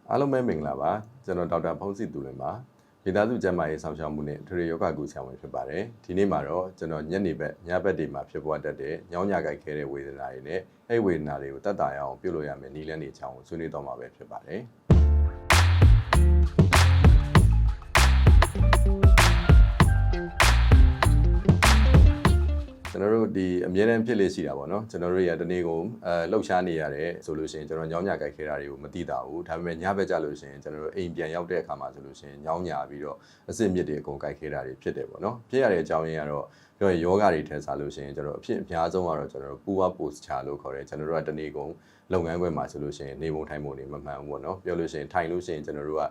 အားလုံးပဲမင်္ဂလာပါကျွန်တော်ဒေါက်တာဖုံးစီတူလင်ပါမိသားစုကျန်းမာရေးဆောင်ရှောက်မှုနဲ့ထွေထွေယောဂကုဆရာဝန်ဖြစ်ပါတယ်ဒီနေ့မှာတော့ကျွန်တော်ညနေဘက်ညဘက်တွေမှာဖြစ်ပေါ်တတ်တဲ့ညောင်းညကိုက်ခဲတဲ့ဝေဒနာတွေနဲ့အဲ့ဝေဒနာတွေကိုတတ်တာရအောင်ပြုလုပ်ရမယ်နည်းလမ်းတွေအကြောင်းကိုဆွေးနွေးတော့မှာပဲဖြစ်ပါတယ်ကျွန်တော်တို့ဒီအမြဲတမ်းဖြစ်လေရှိတာပေါ့နော်ကျွန်တော်တို့ရတနေ့ကိုလှုပ်ရှားနေရတယ်ဆိုလို့ရှိရင်ကျွန်တော်ညောင်းညကိုက်ခဲတာတွေကိုမသိတာဘူးဒါပေမဲ့ညဘက်ကြလို့ရှိရင်ကျွန်တော်တို့အိမ်ပြန်ရောက်တဲ့အခါမှာဆိုလို့ရှိရင်ညောင်းညပြီးတော့အစစ်မြစ်တွေအကုန်ကိုက်ခဲတာတွေဖြစ်တယ်ပေါ့နော်ဖြစ်ရတဲ့အကြောင်းရင်းကတော့ပြောရင်ယောဂတွေထက်စားလို့ရှိရင်ကျွန်တော်အဖြစ်အများဆုံးကတော့ကျွန်တော်တို့ပူဝပို့ချာလို့ခေါ်တယ်ကျွန်တော်တို့ကတနေ့ကုန်လုပ်ငန်းခွင်မှာဆိုလို့ရှိရင်နေပုံထိုင်ပုံတွေမမှန်ဘူးပေါ့နော်ပြောလို့ရှိရင်ထိုင်လို့ရှိရင်ကျွန်တော်တို့က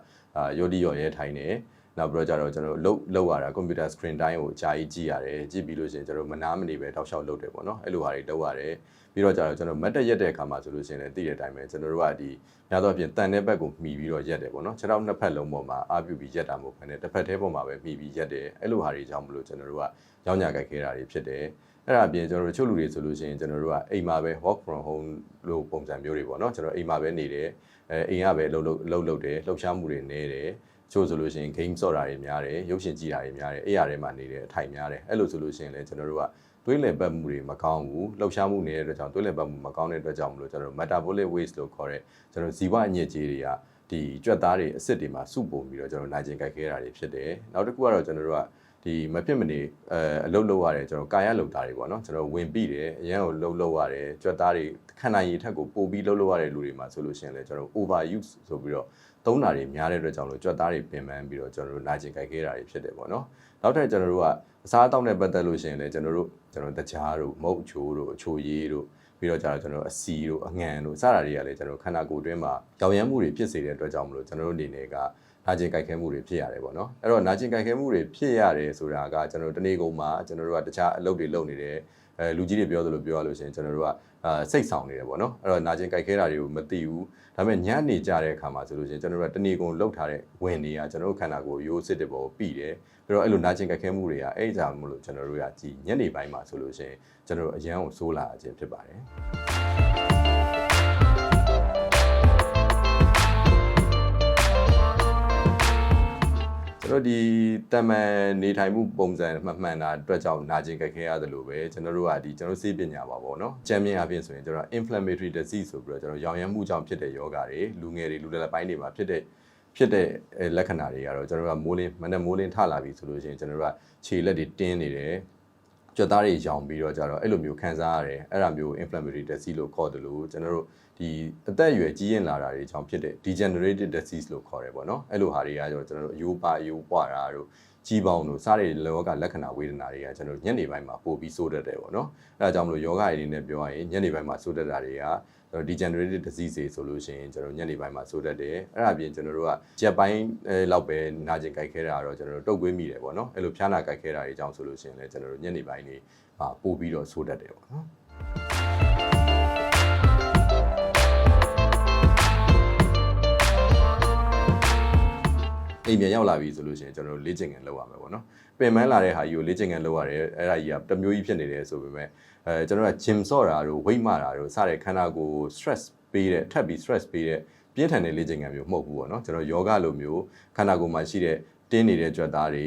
ယောဒီယောရဲထိုင်နေနောက်ပြီးတော့ကျတော့ကျွန်တော်လောက်ရတာ computer screen time ကိုအကြာကြီးကြည့်ရတယ်ကြည့်ပြီးလို့ရှိရင်ကျွန်တော်မနားမနေပဲတောက်လျှောက်လုပ်တယ်ပေါ့နော်အဲ့လိုဟာတွေလုပ်ရတယ်ပြီးတော့ကျတော့ကျွန်တော်မတ်တက်ရက်တဲ့အခါမှာဆိုလို့ရှိရင်လည်းသိတဲ့အတိုင်းပဲကျွန်တော်တို့ကဒီများသောအားဖြင့်တန်တဲ့ဘက်ကိုမှီပြီးတော့ရက်တယ်ပေါ့နော်ခြေထောက်နှစ်ဖက်လုံးပေါ်မှာအားပြုပြီးရက်တာမဟုတ်ဘဲနဲ့တစ်ဖက်သေးပေါ်မှာပဲမှီပြီးရက်တယ်အဲ့လိုဟာတွေကြောင့်မလို့ကျွန်တော်တို့ကရောင်းညာကြိုက်ခဲတာတွေဖြစ်တယ်အဲ့ဒါအပြင်ကျွန်တော်တို့ချုပ်လူတွေဆိုလို့ရှိရင်ကျွန်တော်တို့ကအိမ်မှာပဲ work from home လို့ပုံစံမျိုးတွေပေါ့နော်ကျွန်တော်အိမ်မှာပဲနေတယ်အိမ်ကပဲလှုပ်တယ်လှုပ်ရှားမှုတွေနေတယ်ချို့ဆိုလို့ရှိရင် game ဆော့တာတွေများတယ်ရုပ်ရှင်ကြည့်တာတွေများတယ်အဲ့ရထဲမှာနေတယ်အထိုင်များတယ်အဲ့လိုဆိုလို့ရှိရင်လည်းကျွန်တော်တို့ကသွေးလည်ပတ်မှုတွေမကောင်းဘူးလှုပ်ရှားမှုနေတဲ့အတွက်ကြောင့်သွေးလည်ပတ်မှုမကောင်းတဲ့အတွက်ကြောင့်မလို့ကျွန်တော်တို့ metabolic waste လို့ခေါ်တဲ့ကျွန်တော်ဇီဝအညစ်အကြေးတွေကဒီကြွက်သားတွေအစစ်တွေမှာစုပုံပြီးတော့ကျွန်တော်နာကျင်ကြိုက်ခဲတာတွေဖြစ်တယ်နောက်တစ်ခုကတော့ကျွန်တော်တို့ကဒီမဖြစ်မနေအလုပ်လုပ်ရတယ်ကျွန်တော်ကာယလုပ်တာတွေပေါ့နော်ကျွန်တော်ဝင်ပြီးတယ်အရန်ကိုလုပ်ရတယ်ကြွက်သားတွေခန္ဓာရည်ထက်ကိုပိုပြီးလုပ်ရတဲ့လူတွေမှာဆိုလို့ရှိရင်လည်းကျွန်တော် over use ဆိုပြီးတော့သုံးတာတွေများတဲ့အတွက်ကြောင့်လို့ကြွက်သားတွေပင်ပန်းပြီးတော့ကျွန်တော်တို့နာကျင်ကြိုက်ခဲတာတွေဖြစ်တယ်ပေါ့နော်နောက်ထပ်ကျွန်တော်တို့ကအစားအသောက်နဲ့ပတ်သက်လို့ရှိရင်လည်းကျွန်တော်တို့တကြားတို့မုတ်အချိုးတို့အချိုရည်တို့ပြီးတော့ကျွန်တော်အစီတို့အငံတို့စတာတွေကလည်းကျွန်တော်ခန္ဓာကိုယ်တွင်းမှာကြောင်ရမ်းမှုတွေဖြစ်စေတဲ့အတွက်ကြောင့်မလို့ကျွန်တော်တို့အနေနဲ့ကနာကျင်ကြိုက်ခဲမှုတွေဖြစ်ရတယ်ပေါ့နော်အဲ့တော့နာကျင်ကြိုက်ခဲမှုတွေဖြစ်ရတယ်ဆိုတာကကျွန်တော်တနေ့ကုန်မှာကျွန်တော်တို့ကတခြားအလုပ်တွေလုပ်နေတယ်လူကြီးတွေပြောသလိုပြောရလို့ရှိရင်ကျွန်တော်တို့ကစိတ်ဆောင်နေတယ်ပေါ့နော်အဲ့တော့နာကျင်ကြိုက်ခဲတာတွေကိုမသိဘူးဒါပေမဲ့ညနေကြတဲ့အခါမှာဆိုလို့ရှိရင်ကျွန်တော်တို့ကတနေ့ကုန်လှုပ်ထားတဲ့ဝင်တွေကကျွန်တော်တို့ခန္ဓာကိုယ်ရိုးစစ်တဲ့ပေါ်ပြီးတယ်ပြီးတော့အဲ့လိုနာကျင်ကြိုက်ခဲမှုတွေကအဲ့ကြောင့်မလို့ကျွန်တော်တို့ကကြည်ညနေပိုင်းမှာဆိုလို့ရှိရင်ကျွန်တော်တို့အရန်ကိုဆိုးလာခြင်းဖြစ်ပါတယ်ကျွန်တော်ဒီတမန်နေထိုင်မှုပုံစံမှန်တာအတွက်ကြောင့်နာကျင်ကြိုက်ခဲရတယ်လို့ပဲကျွန်တော်တို့ကဒီကျွန်တော်စေပညာပါပေါ့နော်။ကျမ်းမြင်အပြင်ဆိုရင်ကျွန်တော် inflammatory disease ဆိုပြီးတော့ကျွန်တော်ရောင်ရမ်းမှုကြောင့်ဖြစ်တဲ့ယောဂတွေလူငယ်တွေလူလတ်ပိုင်းတွေမှာဖြစ်တဲ့လက္ခဏာတွေကတော့ကျွန်တော်တို့ကမနက်မိုးလင်းထလာပြီဆိုလို့ရှိရင်ကျွန်တော်တို့ကခြေလက်တွေတင်းနေတယ်ကြွက်သားတွေရောင်ပြီးတော့ကြတော့အဲ့လိုမျိုးခံစားရတယ်အဲ့ဒါမျိုး inflammatory disease လို့ခေါ်တယ်လို့ကျွန်တော်တို့ဒီအသက်အရွယ်ကြီးရင်လာတာတွေကြောင့်ဖြစ်တဲ့ degenerative disease လို့ခေါ်တယ်ပေါ့နော်အဲ့လိုဟာတွေကကျွန်တော်တို့အယိုးပွားတာတို့ကြီးပေါင်းတို့စတဲ့လောကလက္ခဏာဝေဒနာတွေကကျွန်တော်ညနေပိုင်းမှာပို့ပြီးဆိုးတတ်တယ်ပေါ့နော်အဲ့ဒါကြောင့်မလို့ယောဂရည်တွေနဲ့ပြောရရင်ညနေပိုင်းမှာဆိုးတတ်တာတွေကdegenerative disease တွေဆိုလို့ရှိရင်ကျွန်တော်ညနေပိုင်းမှာဆိုးတတ်တယ်အဲ့ဒါအပြင်ကျွန်တော်တို့ကရက်ပိုင်းလောက်ပဲနာကျင်ကြိုက်ခဲတာတော့ကျွန်တော်တို့တုပ်ကွေးမိတယ်ပေါ့နော်အဲ့လိုဖျားနာကြိုက်ခဲတာတွေအကြောင်းဆိုလို့ရှိရင်လည်းကျွန်တော်တို့ညနေပိုင်းတွေပို့ပြီးတော့ဆိုးတတ်တယ်ပေါ့နော်အိမ်ပြန်ရောက်လာပြီဆိုလို့ရှိရင်ကျွန်တော်တို့လေ့ကျင့်ခန်းလုပ်ရမယ်ပေါ့နော်ပင်ပန်းလာတဲ့ဟာကြီးကိုလေ့ကျင့်ခန်းလုပ်ရတယ်အဲ့ဒါကြီးကတစ်မျိုးကြီးဖြစ်နေတယ်ဆိုပေမဲ့ကျွန်တော်က gym ဆော့တာတို့ weight မတာတို့စတဲ့ခန္ဓာကိုယ် stress ပေးတဲ့ထပ်ပြီး stress ပေးတဲ့ပြင်းထန်တဲ့လေ့ကျင့်ခန်းမျိုးမဟုတ်ဘူးပေါ့နော်ကျွန်တော်ယောဂလိုမျိုးခန္ဓာကိုယ်မှာရှိတဲ့တင်းနေတဲ့ကြွက်သားတွေ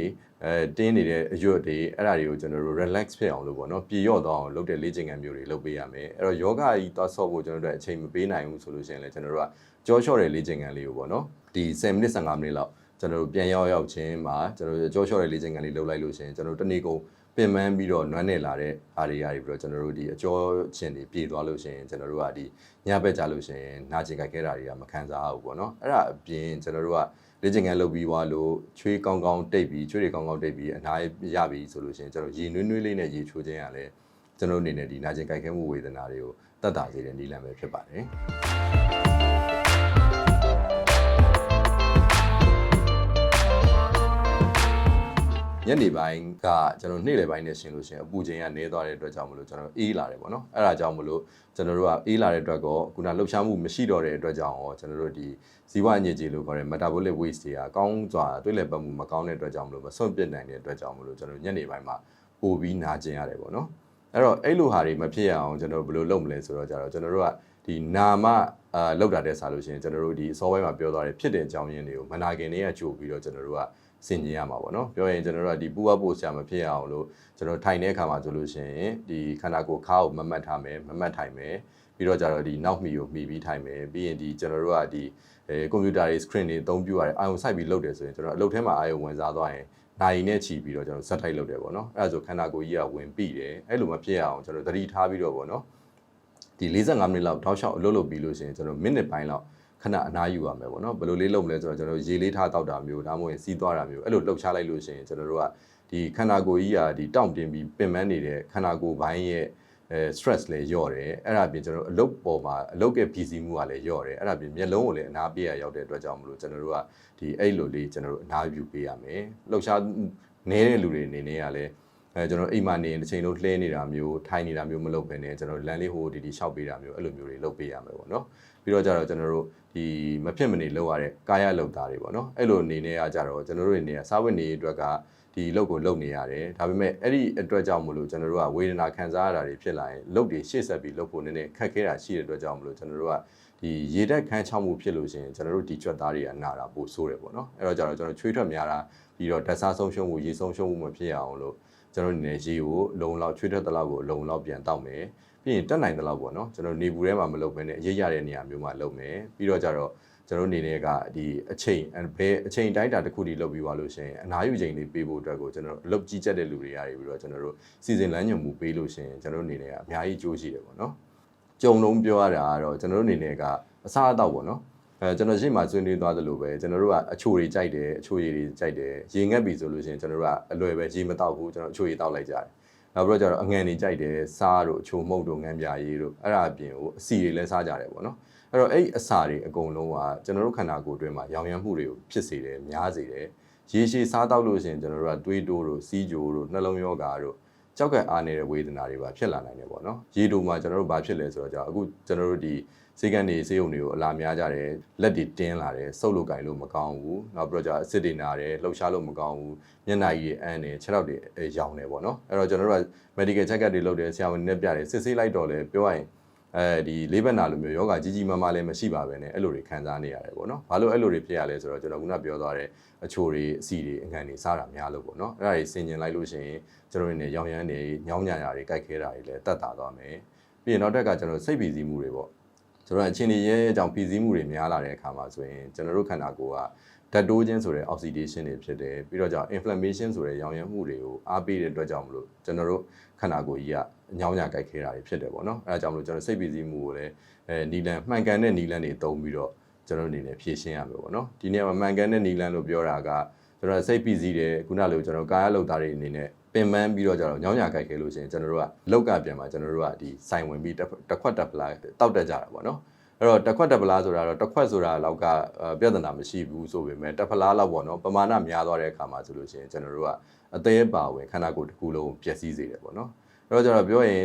တင်းနေတဲ့အရွက်တွေအဲ့ဒါတွေကိုကျွန်တော်တို့ relax ဖြစ်အောင်လို့ပေါ့နော်ပြေလျော့သွားအောင်လုပ်တဲ့လေ့ကျင့်ခန်းမျိုးတွေလုပ်ပေးရမယ်အဲ့တော့ယောဂကြီးသွားဆော့ဖို့ကျွန်တော်တို့အချိန်မပေးနိုင်ဘူးဆိုလို့ရှိရင်လည်းကျွန်တော်တို့ကကြောလျှော့တဲ့လေ့ကျင့်ခန်းလေးကိုပေါ့နော်ဒီ10မိနစ်15မိနစ်လောက်ကျွန်တော်တို့ပြန်ရောက်ချင်းမှာကျွန်တော်တို့ကြောလျှော့တဲ့လေ့ကျင့်ခန်းလေးလုပ်လိုက်လို့ရှိရင်ကျွန်တော်တို့တနေ့ကုန်ပင်ပန်းပြီးတော့နွမ်းနယ်လာတဲ့အားတွေပြီးတော့ကျွန်တော်တို့ဒီအကျော်ချင်းတွေပြေသွားလို့ရှိရင်ကျွန်တော်တို့ကဒီညဘက်ကြလို့ရှိရင်နာကျင်ကြိုက်ခဲတာတွေကမခံစားရဘူးပေါ့နော်အဲ့ဒါအပြင်ကျွန်တော်တို့ကလေ့ကျင့်ခန်းလုပ်ပြီးသွားလို့ချွေးကောင်းကောင်းတိတ်ပြီးချွေးတွေကောင်းကောင်းတိတ်ပြီးအနားရပြီဆိုလို့ရှိရင်ကျွန်တော်ရေနွေးနွေးလေးနဲ့ရေချိုးခြင်းရလဲကျွန်တော်အနေနဲ့ဒီနာကျင်ကြိုက်ခဲမှုဝေဒနာတွေကိုတတ်တာစေတဲ့နည်းလမ်းပဲဖြစ်ပါတယ်ညနေပိုင်းကကျွန်တော်နေ့လယ်ပိုင်းနဲ့ရှင်လို့ရှင်အပူချိန်ကနေသွားတဲ့အတွက်ကြောင့်မလို့ကျွန်တော်အေးလာတယ်ပေါ့နော်အဲ့ဒါကြောင့်မလို့ကျွန်တော်တို့ကအေးလာတဲ့အတွက်ကောခုနလှုပ်ရှားမှုမရှိတော့တဲ့အတွက်ကြောင့်ရောကျွန်တော်တို့ဒီဇီဝညစ်ကြေးလို့ခေါ်တဲ့ metabolic waste တွေကကောင်းစွာတွေးလည်ပတ်မှုမကောင်းတဲ့အတွက်ကြောင့်မလို့မဆွန့်ပစ်နိုင်တဲ့အတွက်ကြောင့်မလို့ကျွန်တော်ညနေပိုင်းမှာပိုပြီးနာကျင်ရတယ်ပေါ့နော်အဲ့တော့အဲ့လိုဟာတွေမဖြစ်ရအောင်ကျွန်တော်ဘယ်လိုလုပ်မလဲဆိုတော့ကြတော့ကျွန်တော်တို့ကဒီ ဒီနာမလောက်တာတဲ့စားလို့ရှိရင်ကျွန်တော်တို့ဒီအစောပိုင်းမှာပြောသွားတယ်ဖြစ်တဲ့အကြောင်းရင်းတွေကိုမနာခင်တွေကကြိုပြီးတော့ကျွန်တော်တို့ကဆင်ကျင်ရမှာပေါ့နော်ပြောရင်ကျွန်တော်တို့ကဒီပူဝပို့ဆရာမဖြစ်အောင်လို့ကျွန်တော်ထိုင်တဲ့အခါမှာဆိုလို့ရှိရင်ဒီခန္ဓာကိုယ်ခါကိုမမှတ်ထားမယ်မမှတ်ထိုင်မယ်ပြီးတော့ကြတော့ဒီနောက်မီကိုမှီပြီးထိုင်မယ်ပြီးရင်ဒီကျွန်တော်တို့ကဒီကွန်ပျူတာတွေ screen တွေအသုံးပြုရတယ်အာရုံစိုက်ပြီးလုပ်တယ်ဆိုရင်ကျွန်တော်အလုပ်ထဲမှာအာရုံဝင်စားသွားရင်နိုင်နဲ့ချီပြီးတော့ကျွန်တော်ဇက်ထိုက်လုပ်တယ်ပေါ့နော်အဲ့ဒါဆိုခန္ဓာကိုယ်ကြီးကဝင်ပြီးတယ်အဲ့လိုမဖြစ်အောင်ကျွန်တော်သတိထားပြီးတော့ပေါ့နော်ဒီ45မိနစ်လောက်တောက်လျှောက်အလုပ်လုပ်ပြီးလို့ရှိရင်ကျွန်တော်မိနစ်ပိုင်းလောက်ခဏအနားယူရမယ်ပေါ့နော်ဘယ်လိုလေးလုပ်မလဲဆိုတော့ကျွန်တော်ရေလေးထားတောက်တာမျိုးဒါမှမဟုတ်စီးသွားတာမျိုးအဲ့လိုလှုပ်ရှားလိုက်လို့ရှိရင်ကျွန်တော်တို့ကဒီခန္ဓာကိုယ်ကြီးကဒီတောင့်တင်းပြီးပင်ပန်းနေတဲ့ခန္ဓာကိုယ်ပိုင်းရဲ့stress လည်းလျော့တယ်အဲ့ဒါပြင်ကျွန်တော်အလုပ်ပေါ်မှာအလုပ်ရဲ့ဖြည့်ဆည်းမှုကလည်းလျော့တယ်အဲ့ဒါပြင်မျက်လုံးကိုလည်းအနားပေးရရောက်တဲ့အတွက်ကြောင့်မလို့ကျွန်တော်တို့ကဒီအဲ့လိုလေးကျွန်တော်တို့အနားယူပေးရမယ်လှုပ်ရှားနေတဲ့လူတွေအနေနဲ့ကလည်းကျွန်တော်အိမ်မှာနေရင်တစ်ချိန်လုံးလှဲနေတာမျိုးထိုင်နေတာမျိုးမလုပ်ဘဲနဲ့ကျွန်တော်လမ်းလေးဟိုဒီရှောက်ပေးတာမျိုးအဲ့လိုမျိုးတွေလုပ်ပေးရမယ်ပေါ့နော်ပြီးတော့ကြတော့ကျွန်တော်တို့ဒီမဖြစ်မနေလုပ်ရတဲ့ကာယလုပ်သားတွေပေါ့နော်အဲ့လိုအနေနဲ့ကကြတော့ကျွန်တော်တို့အနေနဲ့စားဝတ်နေရေးအတွက်ကဒီလုပ်ကိုလုပ်နေရတယ်ဒါပေမဲ့အဲ့ဒီအတွက်ကြောင့်မလို့ကျွန်တော်တို့ကဝေဒနာခံစားရတာတွေဖြစ်လာရင်လုပ်တွေရှေ့ဆက်ပြီးလုပ်ဖို့နည်းနည်းခက်ခဲတာရှိတဲ့အတွက်ကြောင့်မလို့ကျွန်တော်တို့ကဒီရေတက်ခန်းချောက်မှုဖြစ်လို့ရှိရင်ကျွန်တော်တို့ဒီကြွက်သားတွေကနာတာပိုဆိုးတယ်ပေါ့နော်အဲ့တော့ကြတော့ကျွန်တော်ချွေးထွက်များတာပြီးတော့ဓာတ်စားဆုံးရှုံးမှုရေဆုံးရှုံးမှုမဖြစ်အောင်လို့ကျွန်တော်အနေနဲ့ရေကိုလုံလောက်ချွေးထွက်တဲ့လောက်ကိုလုံလောက်ပြန်တောက်မယ်ပြီးရင်တက်နိုင်တဲ့လောက်ပေါ့နော်ကျွန်တော်နေပူထဲမှာမလုပ်ဘဲနဲ့အရေးရတဲ့နေရာမျိုးမှာလုပ်မယ်ပြီးတော့ကြတော့ကျွန်တော်အနေနဲ့ကဒီအချိန်ဘယ်အချိန်တိုင်းတာတစ်ခုတည်းလုပ်ပြီးသွားလို့ရှိရင်အနားယူချိန်လေးပေးဖို့အတွက်ကိုကျွန်တော်အလုပ်ကြီးကျက်တဲ့လူတွေရတယ်ပြီးတော့ကျွန်တော်တို့စီစဉ်လမ်းညွှန်မှုပေးလို့ရှိရင်ကျွန်တော်အနေနဲ့ကအများကြီးကြိုးရှိတယ်ပေါ့နော်ကြုံလုံးပြောရတာကတော့ကျွန်တော်အနေနဲ့ကအစားအသောက်ပေါ့နော်ကျွန်တော်ရှေ့မှာဆွေးနွေးသွားသလိုပဲကျွန်တော်တို့ကအချိုတွေကြိုက်တယ်အချိုရည်တွေကြိုက်တယ်ရေငတ်ပြီဆိုလို့ရှိရင်ကျွန်တော်တို့ကအလွယ်ပဲရေမတောက်ဘူးကျွန်တော်အချိုရည်တောက်လိုက်ကြတယ်နောက်ပြီးတော့ကျတော့အငံတွေကြိုက်တယ်စားတို့အချိုမှုန့်တို့ငံပြာရည်တို့အဲ့ဒါအပြင်ကိုအစီတွေလည်းစားကြတယ်ပေါ့နော်အဲ့တော့အဲ့အစာတွေအကုန်လုံးကကျွန်တော်တို့ခန္ဓာကိုယ်အတွင်းမှာရောင်ရမ်းမှုတွေကိုဖြစ်စေတယ်များစေတယ်ရေရှည်စားတောက်လို့ရှိရင်ကျွန်တော်တို့ကသွေးတိုးတို့စီးကြိုတို့နှလုံးရောဂါတို့ကြောက်ကအားနေတဲ့ဝေဒနာတွေပါဖြစ်လာနိုင်တယ်ပေါ့နော်ရေတိုမှာကျွန်တော်တို့ဘာဖြစ်လဲဆိုတော့အခုကျွန်တော်တို့ဒီစေကန်တွေစေယုံတွေကိုအလာများကြတယ်လက်တွေတင်းလာတယ်ဆုပ်လို့ကင်လို့မကောင်းဘူးနောက်ပြီးတော့အစစ်တွေနာတယ်လှုပ်ရှားလို့မကောင်းဘူးမျက်နှာကြီးအန်းတယ်ခြေထောက်တွေရောင်တယ်ပေါ့နော်အဲ့တော့ကျွန်တော်တို့က medical check up တွေလုပ်တယ်ဆရာဝန်နဲ့ပြတယ်စစ်ဆေးလိုက်တော့လေပြောရရင်ဒီလေးဘက်နာလိုမျိုးယောဂကြီးကြီးမားမားလည်းမရှိပါပဲနဲ့အဲ့လိုတွေခံစားနေရတယ်ပေါ့နော်ဘာလို့အဲ့လိုတွေဖြစ်ရလဲဆိုတော့ကျွန်တော်ခုနပြောသွားတဲ့အချိုတွေအစီတွေအငံတွေစားတာများလို့ပေါ့နော်အဲ့ဒါတွေဆင်ကျင်လိုက်လို့ရှိရင်ကျွန်တော်တို့နေရောင်ရမ်းတွေညောင်းညံ့ရာတွေကြိုက်ခဲတာတွေလည်းတက်တာသွားမယ်ပြီးရင်နောက်တက်ကကျွန်တော်စိတ်ပီစီမှုတွေပေါ့ကျွန်တော်အချင်းတွေရဲ့အကြောင်းဖိစီးမှုတွေများလာတဲ့အခါမှာဆိုရင်ကျွန်တော်တို့ခန္ဓာကိုယ်ကဓာတ်တိုးခြင်းဆိုတဲ့ oxidation တွေဖြစ်တယ်ပြီးတော့ကြောင့် inflammation ဆိုတဲ့ရောင်ရမ်းမှုတွေကိုအားပေးတဲ့အတွက်ကြောင့်မလို့ကျွန်တော်တို့ခန္ဓာကိုယ်ကြီးကအညောင်းညာကြိုက်ခဲတာတွေဖြစ်တယ်ပေါ့နော်အဲဒါကြောင့်မလို့ကျွန်တော်စိတ်ပီစီးမှုကိုလည်းနီလန်မှန်ကန်တဲ့နီလန်တွေသုံးပြီးတော့ကျွန်တော်အနေနဲ့ဖြည့်ရှင်းရမယ်ပေါ့နော်ဒီနေ့မှာမှန်ကန်တဲ့နီလန်လို့ပြောတာကကျွန်တော်စိတ်ပီစီးတယ်ခုနလိုကျွန်တော်ကာယလုပ်သားတွေအနေနဲ့ပင်ပန်းပြီးတော့ကျတော့ညောင်းညာကြိုက်ခဲလို့ရှိရင်ကျွန်တော်တို့ကလောက်ကပြန်မှာကျွန်တော်တို့ကဒီစိုင်ဝင်ပြီးတစ်ခွက်တက်ပလာတောက်တက်ကြတာပေါ့နော်အဲ့တော့တစ်ခွက်တက်ပလားဆိုတာတော့တစ်ခွက်ဆိုတာလောက်ကပြဿနာမရှိဘူးဆိုပေမဲ့တက်ပလားလောက်ပေါ့နော်ပမာဏများသွားတဲ့အခါမှာဆိုလို့ရှိရင်ကျွန်တော်တို့ကအသေးပါဝင်ခန္ဓာကိုယ်တစ်ခုလုံးပျက်စီးစေတယ်ပေါ့နော်အဲ့တော့ကျွန်တော်ပြောရင်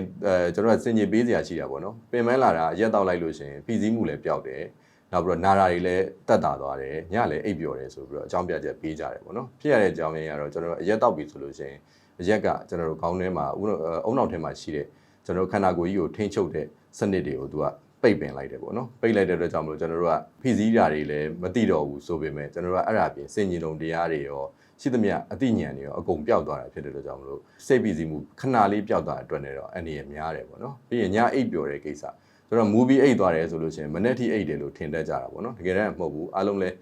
ကျွန်တော်ကစင်ကြေပေးစရာရှိတာပေါ့နော်ပင်မလာတာရက်တောက်လိုက်လို့ရှိရင်ဖိစီးမှုလည်းပျောက်တယ်နောက်ပြီးတော့နာတာတွေလည်းတက်တာသွားတယ်ညလည်းအိပ်ပျော်တယ်ဆိုပြီးတော့အကြောင်းပြချက်ပေးကြတယ်ပေါ့နော်ဖြစ်ရတဲ့အကြောင်းရင်းကတော့ကျွန်တော်အရက်တောက်ပြီဆိုလို့ရှိရင်အရက်ကကျွန်တော်တို့ခေါင်းထဲမှာအုံနောက်ထဲမှာရှိတဲ့ကျွန်တော်ခန္ဓာကိုယ်ကြီးကိုထိန်းချုပ်တဲ့စနစ်တွေကိုသူကပိတ်ပင်လိုက်တယ်ပေါ့နော်ပိတ်လိုက်တဲ့အတွက်ကြောင့်မလို့ကျွန်တော်တို့ကဖိစီးတာတွေလည်းမသိတော့ဘူးဆိုပေမဲ့ကျွန်တော်တို့ကအဲ့ဒါပြင်စင်ကြီးလုံးတရားတွေရောရှိသမျှအသိဉာဏ်တွေရောအကုန်ပျောက်သွားတာဖြစ်တဲ့အတွက်ကြောင့်မလို့စိတ်ဖိစီးမှုခဏလေးပျောက်သွားတဲ့အတွက်လည်းတော့အနေရများတယ်ပေါ့နော်ပြီးရင်ညအိပ်ပျော်တဲ့ကိစ္စဆိုတော့ movie အိပ်သွားတယ်ဆိုလို့ရှိရင်မနေ့ထိအိပ်တယ်လို့ထင်တတ်ကြတာပေါ့နော်တကယ်တမ်းမဟုတ်ဘူးအားလုံးလည်း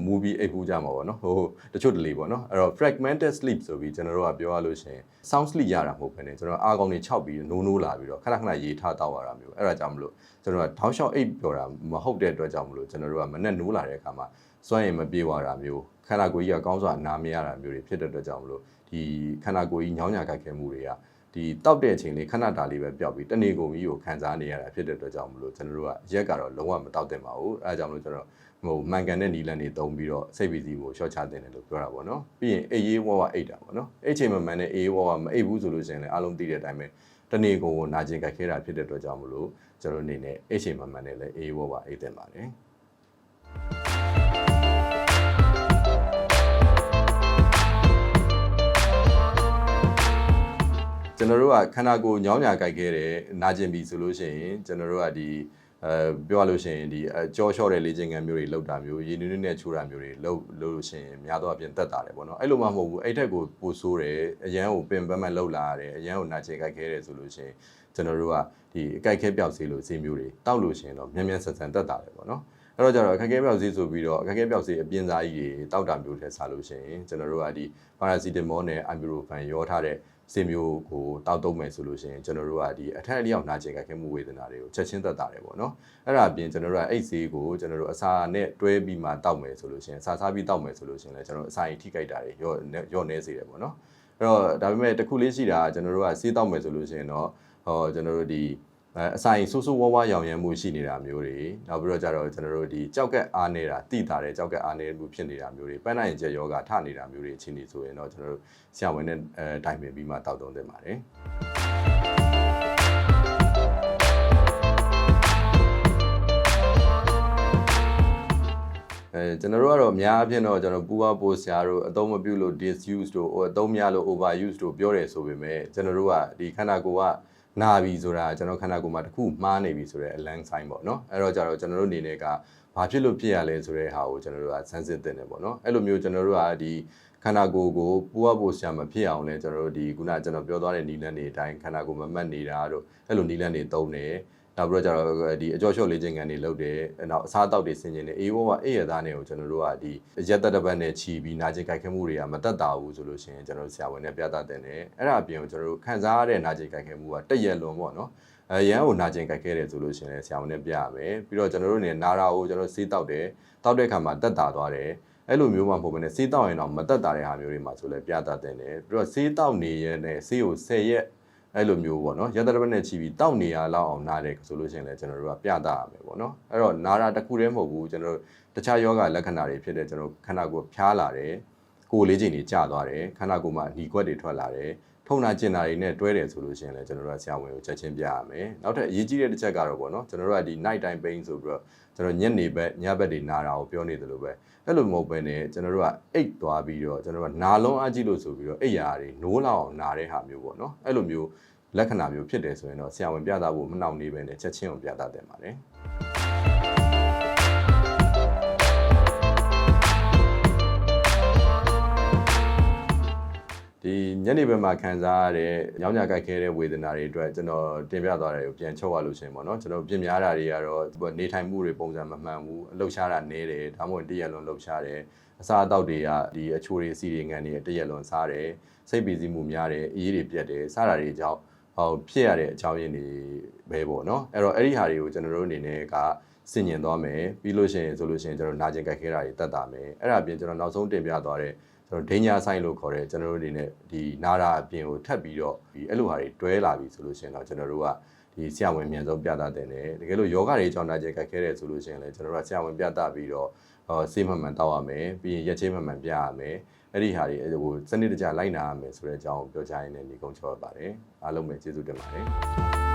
movie အိပ်ဘူးကြမှာပေါ့နော်တချို့တလေပေါ့နော်အဲ့တော့ fragmented sleep ဆိုပြီးကျွန်တော်တို့ကပြောရလို့ရှိရင် sound sleep ရတာမဟုတ်ဘဲနဲ့ကျွန်တော်အာကောင်တွေခြောက်ပြီးနိုးလာပြီးတော့ခဏခဏရေထားတောက်ရတာမျိုးအဲ့ဒါကြောင့်မလို့ကျွန်တော်ကထောင်းလျှောက်အိပ်ပျော်တာမဟုတ်တဲ့အတွက်ကြောင့်မလို့ကျွန်တော်တို့ကမနေ့နိုးလာတဲ့အခါမှာစွမ်းရည်မပြေဝတာမျိုးခန္ဓာကိုယ်ကြီးကကောင်းစွာနားမရတာမျိုးတွေဖြစ်တဲ့အတွက်ကြောင့်မလို့ဒီခန္ဓာကိုယ်ကြီးညောင်းညာကြိုက်ခဲမှုတွေကဒီတောက်တဲ့အချိန်လေးခဏတာလေးပဲပျောက်ပြီးတနေ့ကုန်ကြီးကိုခံစားနေရတာဖြစ်တဲ့အတွက်ကြောင့်မလို့ကျွန်တော်တို့ကရက်ကတော့လုံးဝမတောက်သင့်ပါဘူးအဲဒါကြောင့်မလို့ကျွန်တော်မှန်ကန်တဲ့နီလန်တွေသုံးပြီးတော့စိတ်ပီစီကိုရှော့ချတင်တယ်လို့ပြောတာပေါ့နော်ပြီးရင်အေးရေးဝဝအိတ်တာပေါ့နော်အဲ့ချိန်မှန်တဲ့အေးဝဝမအိတ်ဘူးဆိုလို့ရှိရင်လည်းအားလုံးသိတဲ့အတိုင်းပဲတနေ့ကုန်ကိုနာကျင်ကြိုက်ခဲတာဖြစ်တဲ့အတွက်ကြောင့်မလို့ကျွန်တော်အနေနဲ့အဲ့ချိန်မှန်တဲ့လည်းအေးဝဝအိတ်တင်ပါတယ်ကျွန်တော်တို့ကခန္ဓာကိုယ်ညောင်းညာကြိုက်ခဲတယ်နာကျင်ပြီဆိုလို့ရှိရင်ကျွန်တော်တို့ကဒီ ပြောရလို့ရှိရင်ဒီကြောလျှော့တဲ့လေ့ကျင့်ခန်းမျိုးတွေလောက်တာမျိုးရေနွေးနွေးနဲ့ချိုးတာမျိုးတွေလောက်လို့ရှိရင်များသောအားဖြင့်တက်တာတယ်ပေါ့နော်အဲ့လိုမှမဟုတ်ဘူးအဲ့ထက်ကိုပိုဆိုးတယ်အရန်ကိုပင်ပန်းမှလောက်လာရတယ်အရန်ကိုနာကျင်ကြိုက်ခဲတယ်ဆိုလို့ရှိရင်ကျွန်တော်တို့ကဒီအကြိုက်ခဲပြောက်စေးလို့ဈေးမျိုးတွေတောက်လို့ရှိရင်တော့မြန်မြန်ဆန်ဆန်တက်တာတယ်ပေါ့နော်အဲ့တော့ကျတော့အခက်အခဲပြောက်စေးဆိုပြီးတော့အခက်အခဲပြောက်စေးအပြင်းစားကြီးတွေတောက်တာမျိုးထက်စားလို့ရှိရင်ကျွန်တော်တို့ကဒီပါရာစီတမောနဲ့အမီရိုဖန်ရောထားတဲ့ဆေးမျိုးကိုတောက်သုံးမယ်ဆိုလို့ရှိရင်ကျွန်တော်တို့ကဒီအထက်အလျောက်နာကျင်ကြိုက်ခဲမှုဝေဒနာတွေကိုချက်ချင်းသက်သာတယ်ပေါ့နော်အဲ့ဒါအပြင်ကျွန်တော်တို့ကအိတ်ဆေးကိုကျွန်တော်တို့အစာနဲ့တွဲပြီးမှတောက်မယ်ဆိုလို့ရှိရင်အစာစားပြီးတောက်မယ်ဆိုလို့ရှိရင်လည်းကျွန်တော်တို့အစာရင်ထိခိုက်တာတွေရော့နေစေတယ်ပေါ့နော်အဲ့တော့ဒါပေမဲ့တစ်ခုလေးရှိတာကျွန်တော်တို့ကဆေးတောက်မယ်ဆိုလို့ရှိရင်တော့ကျွန်တော်တို့ဒီအစာရင်ဆိုးဆိုးဝါးဝါရောင်ရမ်းမှုရှိနေတာမျိုးတွေနောက်ပြီးတော့ကြတော့ကျွန်တော်တို့ဒီကြောက်ကက်အားနေတာတိတာတဲ့ကြောက်ကက်အားနေမှုဖြစ်နေတာမျိုးတွေပန်းနိုင်ကျက်ယောဂထနေတာမျိုးတွေအခြေအနေဆိုရင်တော့ကျွန်တော်တို့ဆရာဝန်နဲ့တိုင်ပင်ပြီးမှတောက်သုံးသင့်ပါတယ်ကျွန်တော်တို့ကတော့အများအပြားတော့ကျွန်တော်ပူဝါပိုဆရာတို့အသုံးမပြုလို့ disuse တို့အသုံးများလို့ overuse တို့ပြောတယ်ဆိုပေမဲ့ကျွန်တော်တို့ကဒီခန္ဓာကိုယ်ကနာပြီဆိုတာကျွန်တော်ခန္ဓာကိုယ်မှာတစ်ခုမှားနေပြီဆိုတဲ့အလန်းဆိုင်ပေါ့နော်အဲ့တော့ကြတော့ကျွန်တော်တို့အနေနဲ့ကဘာဖြစ်လို့ဖြစ်ရလဲဆိုတဲ့ဟာကိုကျွန်တော်တို့ကစမ်းစစ်တင်တယ်ပေါ့နော်အဲ့လိုမျိုးကျွန်တော်တို့ကဒီခန္ဓာကိုယ်ကိုပူဝါပိုဆရာမဖြစ်အောင်လဲကျွန်တော်တို့ဒီခုနကျွန်တော်ပြောသွားတဲ့နီလန်းတွေအတိုင်းခန္ဓာကိုယ်မမှတ်နေတာတို့အဲ့လိုနီလန်းတွေသုံးတယ်နောက်ပြီးတော့ကျတော့ဒီအကျော်လျှော့လေးခြင်းကန်တွေလုပ်တယ်နောက်အစားအသောက်တွေဆင်ကျင်တယ်အေးဘောကအေးရသားတွေကိုကျွန်တော်တို့ကဒီရက်သက်တစ်ပတ်နဲ့ချီပြီးနာကျင်ကြိုက်ခဲမှုတွေကမတက်တာဘူးဆိုလို့ရှိရင်ကျွန်တော်တို့ဆရာဝန်နဲ့ပြသတင်တယ်အဲ့ဒါအပြင်ကိုကျွန်တော်တို့ခံစားရတဲ့နာကျင်ကြိုက်ခဲမှုကတက်ရက်လွန်ပေါ့နော်ရန်ကိုနာကျင်ကြိုက်ခဲတယ်ဆိုလို့ရှိရင်ဆရာဝန်နဲ့ပြရမယ်ပြီးတော့ကျွန်တော်တို့နေနာတာကိုကျွန်တော်ဆေးတောက်တယ်တောက်တဲ့အခါမှာတက်တာသွားတယ်အဲ့လိုမျိုးမှမဟုတ်ဘဲနဲ့ဆေးတောက်ရင်တော့မတက်တာတဲ့ဟာမျိုးတွေမှာဆိုလဲပြသတင်တယ်ပြီးတော့ဆေးတောက်နေရတဲ့ဆေးကို10ရက်အဲ့လိုမျိုးပေါ့နော်ရတရပတ်နဲ့ချီပြီးတောက်နေရလောက်အောင်နားတယ်ဆိုလို့ရှိရင်လည်းကျွန်တော်တို့ကပြသရမယ်ပေါ့နော်အဲ့တော့နာတာတစ်ခုတည်းမဟုတ်ဘူးကျွန်တော်တို့တခြားယောဂလက္ခဏာတွေဖြစ်တဲ့ကျွန်တော်ခန္ဓာကိုယ်ဖျားလာတယ်ကိုယ်လေးချိန်တွေကျသွားတယ်ခန္ဓာကိုယ်မှာหนีခွက်တွေထွက်လာတယ်ထုံနာကျင်တာတွေနဲ့တွဲတယ်ဆိုလို့ရှိရင်လည်းကျွန်တော်တို့ကဆရာဝန်ကိုချက်ချင်းပြရမယ်နောက်ထပ်အရေးကြီးတဲ့တစ်ချက်ကတော့ပေါ့နော်ကျွန်တော်တို့ကဒီ night time pain ဆိုပြီးတော့ကျွန်တော်ညနေဘက်ညဘက်တွေနာတာကိုပြောနေသလိုပဲအဲ့လိုမဟုတ်ဘဲနဲ့ကျွန်တော်တို့ကအိတ်သွားပြီးတော့ကျွန်တော်တို့ကနာလုံးအားကြီးလို့ဆိုပြီးတော့အိတ်ရာတွေနိုးလောက်အောင်နာတဲ့ဟာမျိုးပေါ့နော်အဲ့လိုမျိုးလက္ခဏာမျိုးဖြစ်တယ်ဆိုရင်တော့ဆရာဝန်ပြသဖို့မနှောင့်နှေးပဲနဲ့ချက်ချင်းကိုပြသတင်ပါတယ်ဒီညနေဘက်မှာခံစားရတဲ့ညောင်းညာကြိုက်ခဲတဲ့ဝေဒနာတွေအတွက်ကျွန်တော်တင်ပြသွားတယ်ကိုပြန်ချုပ်ရလို့ရှိရင်ပေါ့နော်ကျွန်တော်ပြင်များတာတွေကတော့နေထိုင်မှုတွေပုံစံမမှန်ဘူးအလှုပ်ရှားတာနည်းတယ်ဒါမှမဟုတ်တရက်လုံးလှုပ်ရှားတယ်အစားအသောက်တွေကဒီအချိုတွေစီတွေငံတွေတရက်လုံးစားတယ်စိတ်ပီစီမှုများတယ်အေးတွေပြတ်တယ်စားတာတွေကြောင့်ဖြစ်ရတဲ့အကြောင်းရင်းတွေပဲပေါ့နော်အဲ့တော့အဲ့ဒီဟာတွေကိုကျွန်တော်တို့အနေနဲ့ကဆင်ញင်သွားမယ်ပြီးလို့ရှိရင်ဆိုလို့ရှိရင်ကျွန်တော်နာကျင်ကြိုက်ခဲတာတွေတက်တာမယ်အဲ့ဒါအပြင်ကျွန်တော်နောက်ဆုံးတင်ပြသွားတဲ့ကျွန်တော်ဒိညာဆိုင်လို့ခေါ်တဲ့ကျွန်တော်တို့အနေနဲ့ဒီနာတာအပြင်ကိုထပ်ပြီးတော့ဒီအဲ့လိုဟာတွေတွဲလာပြီဆိုလို့ရှိရင်တော့ကျွန်တော်တို့ကဒီဆရာဝန်အမြန်ဆုံးပြသတင်တယ်တကယ်လို့ယောဂတွေအကြောင်းနာကျင်ကြိုက်ခဲတယ်ဆိုလို့ရှိရင်လည်းကျွန်တော်တို့ကဆရာဝန်ပြသပြီးတော့ဆေးမှန်မှန်တောက်ရမယ်ပြီးရင်ရက်ချင်းမှန်မှန်ပြရမယ်အဲ့ဒီဟာတွေဟိုစနစ်တကျလိုက်နာရမယ်ဆိုတဲ့အကြောင်းပြောချင်နေဒီကုန်းချောပါတယ်အားလုံးပဲကျေးဇူးတင်ပါတယ်